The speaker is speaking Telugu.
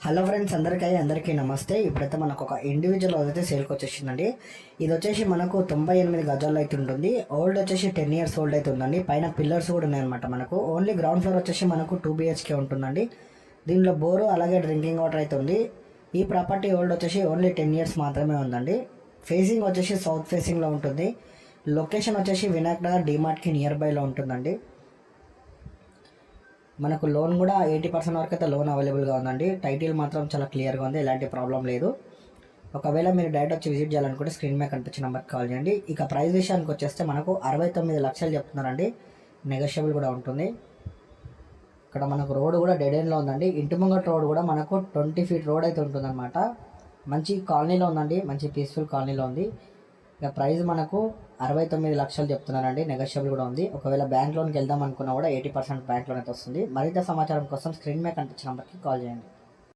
హలో ఫ్రెండ్స్, అందరికీ నమస్తే. ఇప్పుడైతే మనకు ఒక ఇండివిజువల్ హౌస్ అయితే సేల్కి వచ్చేసిందండి. ఇది వచ్చేసి మనకు 98 గజాల్లో అయితే ఉంటుంది. ఓల్డ్ వచ్చేసి 10 years ఓల్డ్ అయితే ఉందండి. పైన పిల్లర్స్ కూడా ఉన్నాయన్నమాట. మనకు ఓన్లీ గ్రౌండ్ ఫ్లోర్ వచ్చేసి మనకు 2 BHK ఉంటుందండి. దీనిలో బోరు అలాగే డ్రింకింగ్ వాటర్ అయితే ఉంది. ఈ ప్రాపర్టీ ఓల్డ్ వచ్చేసి ఓన్లీ 10 years మాత్రమే ఉందండి. ఫేసింగ్ వచ్చేసి సౌత్ ఫేసింగ్లో ఉంటుంది. లొకేషన్ వచ్చేసి వినాయక్ నగర్ డిమార్ట్కి నియర్ బైలో ఉంటుందండి. మనకు లోన్ కూడా 80% వరకు అయితే లోన్ అవైలబుల్గా ఉందండి. టైటిల్ మాత్రం చాలా క్లియర్గా ఉంది, ఎలాంటి ప్రాబ్లం లేదు. ఒకవేళ మీరు డైరెక్ట్ వచ్చి విజిట్ చేయాలనుకుంటే స్క్రీన్ మీద కనిపించిన నెంబర్కి కాల్ చేయండి. ఇక ప్రైస్ విషయానికి వచ్చేస్తే మనకు 69 లక్షలు చెప్తున్నారండి. నెగోషియబుల్ కూడా ఉంటుంది. ఇక్కడ మనకు రోడ్ కూడా డెడ్ ఎండ్లో ఉందండి. ఇంటి ముంగట రోడ్ కూడా మనకు 20 feet రోడ్ అయితే ఉంటుందన్నమాట. మంచి కాలనీలో ఉందండి, మంచి పీస్ఫుల్ కాలనీలో ఉంది. ఇక ప్రైస్ మనకు 69 లక్షలు చెప్తున్నారండి. నెగోషియబుల్ కూడా ఉంది. ఒకవేళ బ్యాంక్ లోన్కి వెళ్దాం అనుకున్నా కూడా 80% బ్యాంక్ లోన్ అయితే వస్తుంది. మరింత సమాచారం కోసం స్క్రీన్ మీద కనిపించిన నెంబర్కి కాల్ చేయండి.